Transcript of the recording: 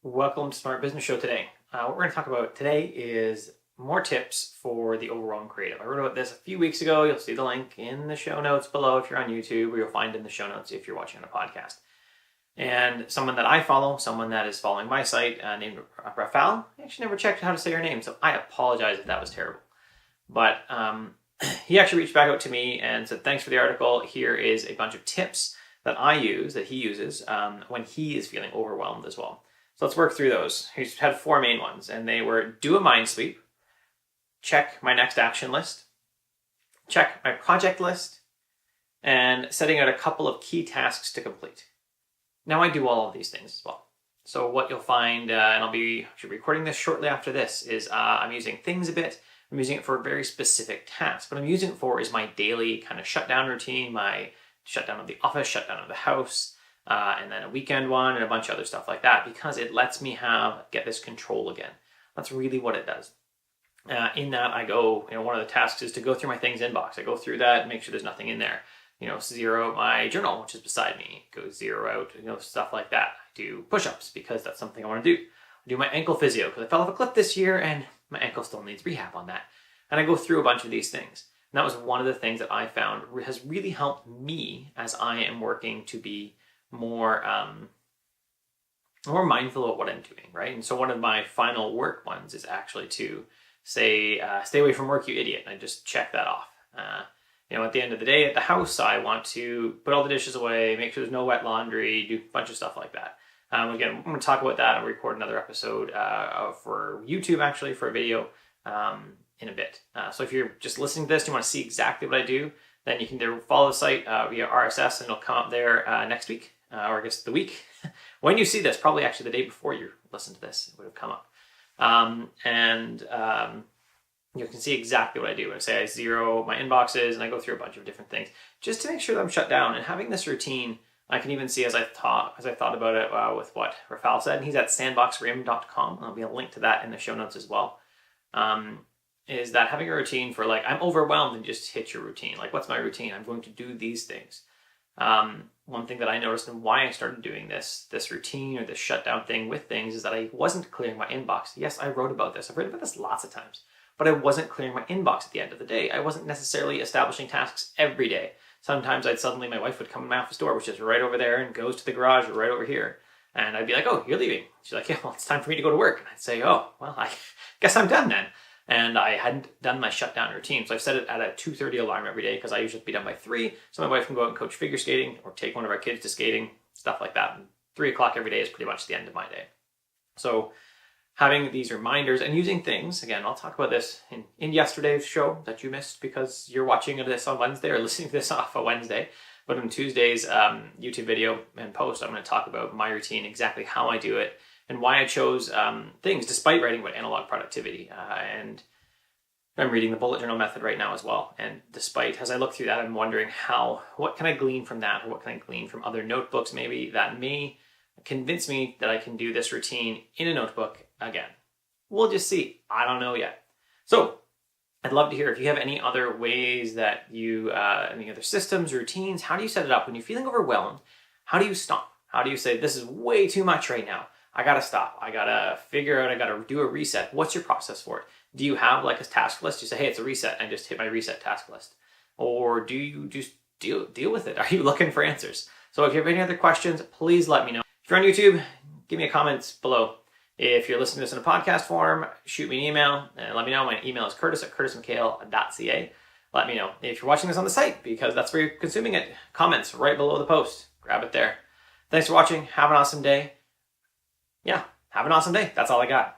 Welcome to Smart Business Show today. What we're going to talk about today is more tips for the overwhelm creative. I wrote about this a few weeks ago. You'll see the link in the show notes below if you're on YouTube, or you'll find it in the show notes if you're watching on a podcast. And someone that I follow, someone that is following my site, named Rafal. I actually never checked how to say her name, so I apologize if that was terrible. But he actually reached back out to me and said, thanks for the article. Here is a bunch of tips that I use, that he uses when he is feeling overwhelmed as well. So let's work through those. He's had four main ones, and they were do a mind sweep, check my next action list, check my project list, and setting out a couple of key tasks to complete. Now I do all of these things as well. So what you'll find, and I'll be recording this shortly after this, is I'm using things a bit. I'm using it for a very specific task. What I'm using it for is my daily kind of shutdown routine, my shutdown of the office, shutdown of the house, and then a weekend one and a bunch of other stuff like that, because it lets me get this control again. That's really what it does. In that I go, one of the tasks is to go through my things inbox. I go through that and make sure there's nothing in there. Zero out my journal, which is beside me. Go zero out, stuff like that. I do push-ups because that's something I want to do. I do my ankle physio because I fell off a cliff this year and my ankle still needs rehab on that. And I go through a bunch of these things. And that was one of the things that I found has really helped me as I am working to be more mindful of what I'm doing, right? And so one of my final work ones is actually to say, stay away from work, you idiot. And I just check that off. At the end of the day at the house, I want to put all the dishes away, make sure there's no wet laundry, do a bunch of stuff like that. Again, I'm going to talk about that and record another episode for YouTube, actually, for a video in a bit. So if you're just listening to this, you want to see exactly what I do, then you can either follow the site via RSS and it'll come up there next week, or I guess the week. When you see this, probably actually the day before you listen to this, it would have come up. You can see exactly what I do. I say I zero my inboxes and I go through a bunch of different things just to make sure that I'm shut down. And having this routine, I can even see as I thought about it with what Rafal said, and he's at sandboxrim.com. There'll be a link to that in the show notes as well. Is that having a routine for I'm overwhelmed, and just hit your routine. What's my routine? I'm going to do these things. One thing that I noticed and why I started doing this routine or this shutdown thing with things is that I wasn't clearing my inbox. Yes, I wrote about this. I've written about this lots of times, but I wasn't clearing my inbox at the end of the day. I wasn't necessarily establishing tasks every day. Sometimes my wife would come in my office door, which is right over there, and goes to the garage right over here. And I'd be like, oh, you're leaving. She's like, yeah, well, it's time for me to go to work. And I'd say, oh, well, I guess I'm done then. And I hadn't done my shutdown routine. So I've set it at a 2:30 alarm every day because I usually be done by 3. So my wife can go out and coach figure skating or take one of our kids to skating, stuff like that. And 3 o'clock every day is pretty much the end of my day. So having these reminders and using things, again, I'll talk about this in yesterday's show that you missed because you're watching this on Wednesday or listening to this off a Wednesday. But in Tuesday's YouTube video and post, I'm going to talk about my routine, exactly how I do it, and why I chose things despite writing about analog productivity. And I'm reading the bullet journal method right now as well. And despite, as I look through that, I'm wondering what can I glean from that, or what can I glean from other notebooks maybe that may convince me that I can do this routine in a notebook again. We'll just see. I don't know yet. So I'd love to hear if you have any other ways that you, any other systems, routines, how do you set it up when you're feeling overwhelmed? How do you stop? How do you say, this is way too much right now. I gotta stop. I gotta figure out, I gotta do a reset. What's your process for it? Do you have a task list? You say, hey, it's a reset, and just hit my reset task list. Or do you just deal with it? Are you looking for answers? So if you have any other questions, please let me know. If you're on YouTube, give me a comment below. If you're listening to this in a podcast form, shoot me an email and let me know. My email is curtis@curtismchale.ca. Let me know. If you're watching this on the site, because that's where you're consuming it, comments right below the post. Grab it there. Thanks for watching. Have an awesome day. Yeah, have an awesome day. That's all I got.